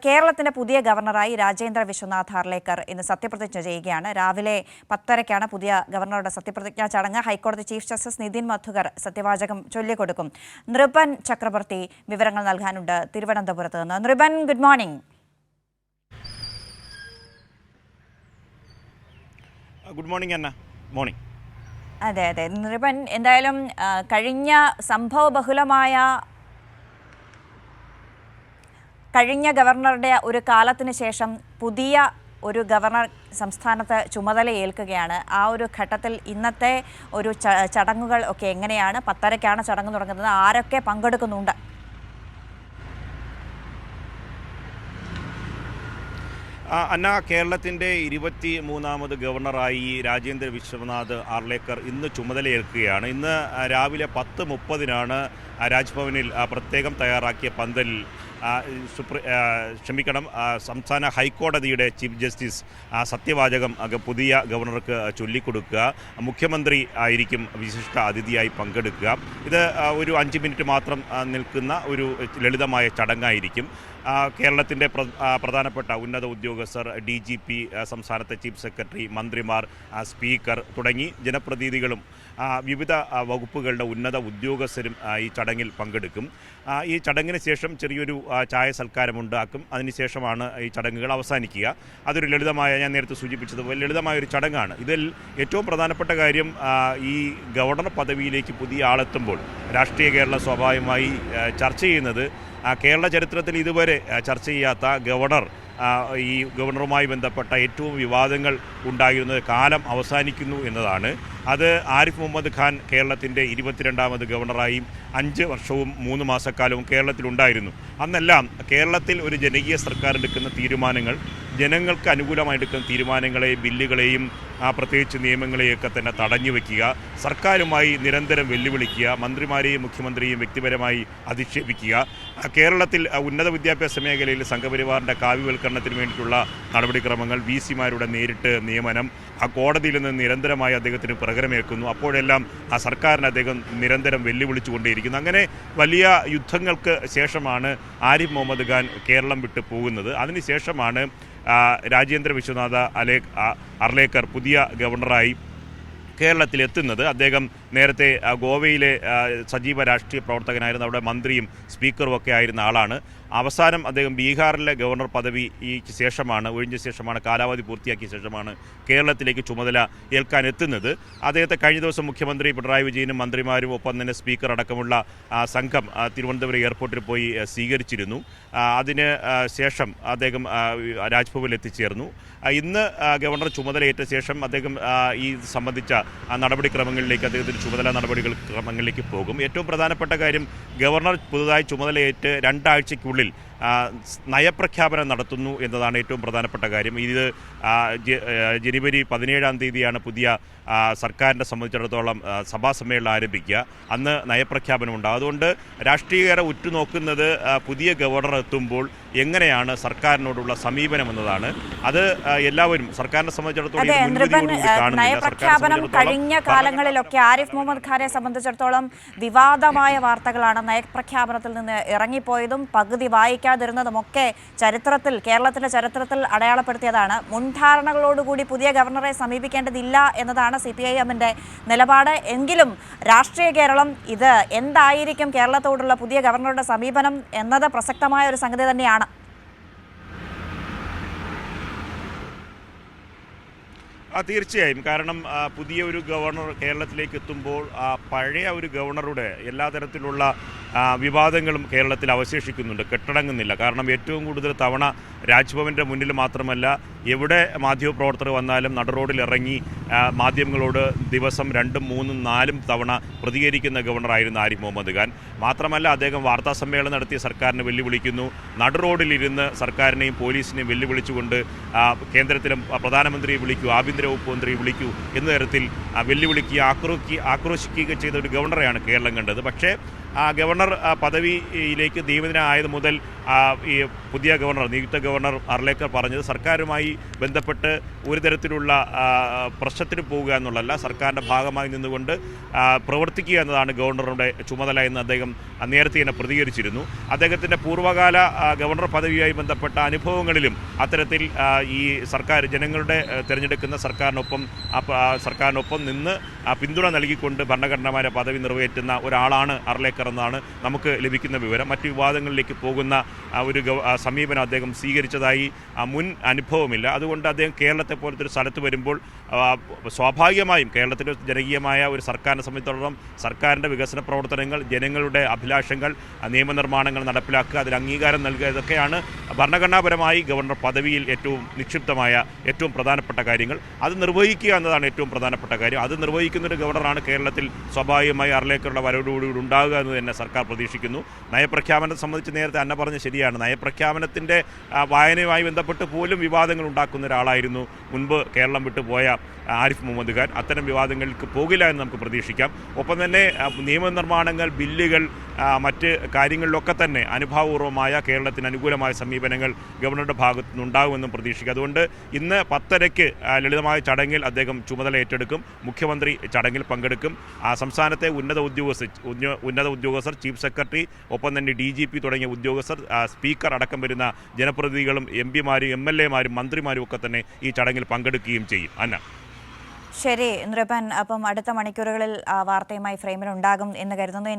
കേരളത്തിന്റെ പുതിയ ഗവർണറായി രാജേന്ദ്ര വിശ്വനാഥ് ഹാർലേക്കർ ഇന്ന് സത്യപ്രതിജ്ഞ ചെയ്യുകയാണ്. രാവിലെ 10:30-ക്കാണ് പുതിയ ഗവർണറുടെ സത്യപ്രതിജ്ഞാ ചടങ്ങ്. ഹൈക്കോടതി ചീഫ് ജസ്റ്റിസ് നിതിൻ മധുകർ സത്യവാചകം ചൊല്ലിക്കൊടുക്കും. നൃപൻ ചക്രവർത്തി വിവരങ്ങൾ നൽകാനുണ്ട് തിരുവനന്തപുരത്ത് നിന്ന്. Nripen, good morning. Good morning അന്ന. മോർണിംഗ്. അതെ, നൃപൻ, എന്തായാലും കഴിഞ്ഞ ഗവർണറുടെ ഒരു കാലത്തിന് ശേഷം പുതിയ ഒരു ഗവർണർ സംസ്ഥാനത്ത് ചുമതലയേൽക്കുകയാണ്. ആ ഒരു ഘട്ടത്തിൽ ഇന്നത്തെ ഒരു ചടങ്ങുകൾ ഒക്കെ എങ്ങനെയാണ്? 10:30-ക്കാണ് ചടങ്ങ് തുടങ്ങുന്നത്. ആരൊക്കെ പങ്കെടുക്കുന്നുണ്ട്? അന്ന, കേരളത്തിൻ്റെ 23ാമത് ഗവർണറായി രാജേന്ദ്ര വിശ്വനാഥ് ഹാർലേക്കർ ഇന്ന് ചുമതലയേൽക്കുകയാണ്. ഇന്ന് രാവിലെ 10:30-നാണ് രാജ്ഭവനിൽ പ്രത്യേകം തയ്യാറാക്കിയ പന്തലിൽ സംസ്ഥാന ഹൈക്കോടതിയുടെ ചീഫ് ജസ്റ്റിസ് സത്യവാചകം പുതിയ ഗവർണർക്ക് ചൊല്ലിക്കൊടുക്കുക. മുഖ്യമന്ത്രി ആയിരിക്കും വിശിഷ്ട അതിഥിയായി പങ്കെടുക്കുക. ഇത് ഒരു 5 മിനിറ്റ് മാത്രം നിൽക്കുന്ന ഒരു ലളിതമായ ചടങ്ങായിരിക്കും. കേരളത്തിൻ്റെ പ്രധാനപ്പെട്ട ഉന്നത ഉദ്യോഗസ്ഥർ, DGP, സംസ്ഥാനത്തെ ചീഫ് സെക്രട്ടറി, മന്ത്രിമാർ, സ്പീക്കർ തുടങ്ങി ജനപ്രതിനിധികളും വിവിധ വകുപ്പുകളുടെ ഉന്നത ഉദ്യോഗസ്ഥരും ഈ ചടങ്ങിൽ പങ്കെടുക്കും. ഈ ചടങ്ങിന് ശേഷം ചെറിയൊരു ചായ സൽക്കാരം ഉണ്ടാക്കും. അതിനുശേഷമാണ് ഈ ചടങ്ങുകൾ അവസാനിക്കുക. അതൊരു ലളിതമായ, ഞാൻ നേരത്തെ സൂചിപ്പിച്ചതുപോലെ ലളിതമായൊരു ചടങ്ങാണ്. ഇതിൽ ഏറ്റവും പ്രധാനപ്പെട്ട കാര്യം, ഈ ഗവർണർ പദവിയിലേക്ക് പുതിയ ആളെത്തുമ്പോൾ രാഷ്ട്രീയ കേരളം സ്വാഭാവികമായി ചർച്ച ചെയ്യുന്നത് കേരള ചരിത്രത്തിൽ ഇതുവരെ ചർച്ച ചെയ്യാത്ത ഈ ഗവർണറുമായി ബന്ധപ്പെട്ട ഏറ്റവും വിവാദങ്ങൾ ഉണ്ടായിരുന്നത് കാലം അവസാനിക്കുന്നു എന്നതാണ്. അത് ആരിഫ് മുഹമ്മദ് ഖാൻ കേരളത്തിൻ്റെ 22ാമത് ഗവർണറായി 5 വർഷവും 3 മാസക്കാലവും കേരളത്തിലുണ്ടായിരുന്നു. അന്നെല്ലാം കേരളത്തിൽ ഒരു ജനകീയ സർക്കാർ എടുക്കുന്ന തീരുമാനങ്ങൾ, ജനങ്ങൾക്ക് അനുകൂലമായി എടുക്കുന്ന തീരുമാനങ്ങളെയും ബില്ലുകളെയും പ്രത്യേകിച്ച് നിയമങ്ങളെയൊക്കെ തന്നെ തടഞ്ഞു വയ്ക്കുക, സർക്കാരുമായി നിരന്തരം വെല്ലുവിളിക്കുക, മന്ത്രിമാരെയും മുഖ്യമന്ത്രിയെയും വ്യക്തിപരമായി അധിക്ഷേപിക്കുക, കേരളത്തിൽ ഉന്നത വിദ്യാഭ്യാസ മേഖലയിൽ സംഘപരിവാറിൻ്റെ കാവ്യവൽക്കരണത്തിന് വേണ്ടിയിട്ടുള്ള നടപടിക്രമങ്ങൾ, VC-മാരുടെ നേരിട്ട് നിയമനം, കോടതിയിൽ നിന്ന് നിരന്തരമായി അദ്ദേഹത്തിന് പ്രകടമേൽക്കുന്നു. അപ്പോഴെല്ലാം സർക്കാരിനെ അദ്ദേഹം നിരന്തരം വെല്ലുവിളിച്ചുകൊണ്ടേയിരിക്കുന്നു. അങ്ങനെ വലിയ യുദ്ധങ്ങൾക്ക് ശേഷമാണ് ആരിഫ് മുഹമ്മദ് ഖാൻ കേരളം വിട്ടു പോകുന്നത്. അതിനുശേഷമാണ് രാജേന്ദ്ര വിശ്വനാഥ് ഹാർലേക്കർ പുതിയ ഗവർണറായി കേരളത്തിലെത്തുന്നത്. അദ്ദേഹം നേരത്തെ ഗോവയിലെ സജീവ രാഷ്ട്രീയ പ്രവർത്തകനായിരുന്നു. അവിടെ മന്ത്രിയും സ്പീക്കറും ഒക്കെ ആയിരുന്ന ആളാണ്. അവസാനം അദ്ദേഹം ബീഹാറിലെ ഗവർണർ പദവി ഒഴിഞ്ഞ ശേഷമാണ്, കാലാവധി പൂർത്തിയാക്കിയ ശേഷമാണ് കേരളത്തിലേക്ക് ചുമതല ഏൽക്കാൻ എത്തുന്നത്. അദ്ദേഹത്തെ കഴിഞ്ഞ ദിവസം മുഖ്യമന്ത്രി പിണറായി വിജയനും മന്ത്രിമാരും ഒപ്പം തന്നെ സ്പീക്കർ അടക്കമുള്ള സംഘം തിരുവനന്തപുരം എയർപോർട്ടിൽ പോയി സ്വീകരിച്ചിരുന്നു. അതിന് ശേഷം അദ്ദേഹം രാജ്ഭവനിൽ എത്തിച്ചേർന്നു. ഇന്ന് ഗവർണർ ചുമതലയേറ്റ ശേഷം അദ്ദേഹം ഈ സംബന്ധിച്ച നടപടിക്രമങ്ങളിലേക്ക്, അദ്ദേഹത്തിൻ്റെ ചുമതല ക്രമങ്ങളിലേക്ക് പോകും. ഏറ്റവും പ്രധാനപ്പെട്ട കാര്യം, ഗവർണർ പുതുതായി ചുമതലയേറ്റ് 2 ആഴ്ചയ്ക്കുള്ളിൽ നയപ്രഖ്യാപനം നടത്തുന്നു എന്നതാണ് ഏറ്റവും പ്രധാനപ്പെട്ട കാര്യം. ഇത് ജനുവരി 17-ാം തീയതിയാണ് പുതിയ സർക്കാരിനെ സംബന്ധിച്ചിടത്തോളം സഭാ സമ്മേളനം ആരംഭിക്കുക. അന്ന് നയപ്രഖ്യാപനം ഉണ്ടാകും. അതുകൊണ്ട് രാഷ്ട്രീയക്കാരെ ഉറ്റുനോക്കുന്നത് പുതിയ ഗവർണർ എത്തുമ്പോൾ എങ്ങനെയാണ് സർക്കാരിനോടുള്ള സമീപനം എന്നതാണ്. അത് എല്ലാവരും സർക്കാരിനെ സംബന്ധിച്ചിടത്തോളം നയപ്രഖ്യാപനം കഴിഞ്ഞ കാലങ്ങളിലൊക്കെ ആരിഫ് മുഹമ്മദ് ഖാനെ സംബന്ധിച്ചിടത്തോളം വിവാദമായ വാർത്തകളാണ്. നയപ്രഖ്യാപനത്തിൽ നിന്ന് ഇറങ്ങിപ്പോയതും പകുതി വായിക്കാതിരുന്നതുമൊക്കെ കേരളത്തിന്റെ ചരിത്രത്തിൽ അടയാളപ്പെടുത്തിയതാണ്. മുൻധാരണകളോടുകൂടി പുതിയ ഗവർണറെ സമീപിക്കേണ്ടതില്ല എന്നതാണ് CPIM-ന്റെ നിലപാട്. എങ്കിലും രാഷ്ട്രീയ കേരളം ഇത് എന്തായിരിക്കും കേരളത്തോടുള്ള പുതിയ ഗവർണറുടെ സമീപനം എന്നത് പ്രസക്തമായ ഒരു സംഗതി തന്നെയാണ്. തീർച്ചയായും. കാരണം പുതിയ ഒരു ഗവർണർ കേരളത്തിലേക്ക് എത്തുമ്പോൾ പഴയ ഒരു ഗവർണറുടെ എല്ലാ തരത്തിലുള്ള വിവാദങ്ങളും കേരളത്തിൽ അവശേഷിക്കുന്നുണ്ട്, കെട്ടടങ്ങുന്നില്ല. കാരണം ഏറ്റവും കൂടുതൽ തവണ രാജ്ഭവൻ്റെ മുന്നിൽ മാത്രമല്ല, എവിടെ മാധ്യമപ്രവർത്തകർ വന്നാലും നടുറോഡിൽ ഇറങ്ങി മാധ്യമങ്ങളോട് ദിവസം 2, 3, 4 തവണ പ്രതികരിക്കുന്ന ഗവർണറായിരുന്നു ആരിഫ് മുഹമ്മദ് ഖാൻ. മാത്രമല്ല, അദ്ദേഹം വാർത്താ സമ്മേളനം നടത്തി സർക്കാരിനെ വെല്ലുവിളിക്കുന്നു. നടുറോഡിലിരുന്ന് സർക്കാരിനെയും പോലീസിനെയും വെല്ലുവിളിച്ചുകൊണ്ട് കേന്ദ്രത്തിലും പ്രധാനമന്ത്രിയെ വിളിക്കൂ, ആഭ്യന്തര വകുപ്പ് മന്ത്രിയെ വിളിക്കൂ എന്ന തരത്തിൽ വെല്ലുവിളിക്കുക, ആക്രോശിക്കുക ചെയ്ത ഒരു ഗവർണറെയാണ് കേരളം കണ്ടത്. പക്ഷേ ഗവർണർ പദവിയിലേക്ക് നിയമിതനായത് മുതൽ ഈ പുതിയ ഗവർണർ, നിയുക്ത ഗവർണർ അർലേക്കർ പറഞ്ഞത് സർക്കാരുമായി ബന്ധപ്പെട്ട് ഒരു തരത്തിലുള്ള പ്രശ്നത്തിന് പോവുക എന്നുള്ളതല്ല, സർക്കാരിൻ്റെ ഭാഗമായി നിന്നുകൊണ്ട് പ്രവർത്തിക്കുക എന്നതാണ് ഗവർണറുടെ ചുമതല എന്ന് അദ്ദേഹം നേരത്തെ തന്നെ പ്രതികരിച്ചിരുന്നു. അദ്ദേഹത്തിൻ്റെ പൂർവ്വകാല ഗവർണർ പദവിയുമായി ബന്ധപ്പെട്ട അനുഭവങ്ങളിലും അത്തരത്തിൽ ഈ സർക്കാർ ജനങ്ങളുടെ തിരഞ്ഞെടുക്കുന്ന സർക്കാരിനൊപ്പം നിന്ന് പിന്തുണ നൽകിക്കൊണ്ട് ഭരണഘടനാപരമായ പദവി നിറവേറ്റുന്ന ഒരാളാണ് അർലേക്കർ എന്നാണ് നമുക്ക് ലഭിക്കുന്ന വിവരം. മറ്റു വിവാദങ്ങളിലേക്ക് പോകുന്ന ഒരു സമീപനം അദ്ദേഹം സ്വീകരിച്ചതായി മുൻ അനുഭവമില്ല. അതുകൊണ്ട് അദ്ദേഹം കേരളത്തെ പോലത്തെ ഒരു സ്ഥലത്ത് വരുമ്പോൾ സ്വാഭാവികമായും കേരളത്തിലെ ജനകീയമായ ഒരു സർക്കാരിനെ സംബന്ധിച്ചിടത്തോളം സർക്കാരിൻ്റെ വികസന പ്രവർത്തനങ്ങൾ, ജനങ്ങളുടെ അഭിലാഷങ്ങൾ, നിയമനിർമ്മാണങ്ങൾ നടപ്പിലാക്കുക, അതിന് അംഗീകാരം നൽകുക, ഇതൊക്കെയാണ് ഭരണഘടനാപരമായി ഗവർണർ പദവിയിൽ ഏറ്റവും നിക്ഷിപ്തമായ ഏറ്റവും പ്രധാനപ്പെട്ട കാര്യങ്ങൾ. അത് നിർവഹിക്കുക എന്നതാണ് ഏറ്റവും പ്രധാനപ്പെട്ട കാര്യം. അത് നിർവഹിക്കുന്നൊരു ഗവർണറാണ് കേരളത്തിൽ സ്വാഭാവികമായി അർലേക്കറുടെ വരവോടുകൂടി ഉണ്ടാകുക എന്ന് തന്നെ സർക്കാർ പ്രതീക്ഷിക്കുന്നു. നയപ്രഖ്യാപനത്തെ സംബന്ധിച്ച് നേരത്തെ അന്ന പറഞ്ഞ ശരിയാണ്. നയപ്രഖ്യാപനത്തിൻ്റെ വായനയുമായി ബന്ധപ്പെട്ട് പോലും വിവാദങ്ങൾ ഉണ്ടാക്കുന്ന ഒരാളായിരുന്നു മുൻപ് കേരളം വിട്ടുപോയ ആരിഫ് മുഹമ്മദ് ഖാൻ. അത്തരം വിവാദങ്ങൾക്ക് പോകില്ല എന്ന് നമുക്ക് പ്രതീക്ഷിക്കാം. ഒപ്പം തന്നെ നിയമനിർമ്മാണങ്ങൾ, ബില്ലുകൾ, മറ്റ് കാര്യങ്ങളിലൊക്കെ തന്നെ അനുഭാവപൂർവമായ കേരളത്തിന് അനുകൂലമായ സമീപനങ്ങൾ ഗവർണറുടെ ഭാഗത്തു നിന്നുണ്ടാകുമെന്നും പ്രതീക്ഷിക്കുക. അതുകൊണ്ട് ഇന്ന് 10:30 ലളിതമായ ചടങ്ങിൽ അദ്ദേഹം ചുമതല ഏറ്റെടുക്കും. മുഖ്യമന്ത്രി ചടങ്ങിൽ പങ്കെടുക്കും. സംസ്ഥാനത്തെ ഉന്നത ഉദ്യോഗസ്ഥർ, ചീഫ് സെക്രട്ടറി, ഒപ്പം തന്നെ DGP തുടങ്ങിയ ഉദ്യോഗസ്ഥർ, സ്പീക്കർ അടക്കം വരുന്ന ജനപ്രതിനിധികളും MPമാരും MLAമാരും മന്ത്രിമാരും ഒക്കെ തന്നെ ഈ ചടങ്ങിൽ പങ്കെടുക്കുകയും ചെയ്യും. അന്ന ശരി നൃപൻ, അപ്പം അടുത്ത മണിക്കൂറുകളിൽ വാർത്തയുമായി ഫ്രെയിമിൽ ഉണ്ടാകും എന്ന് കരുതുന്നു.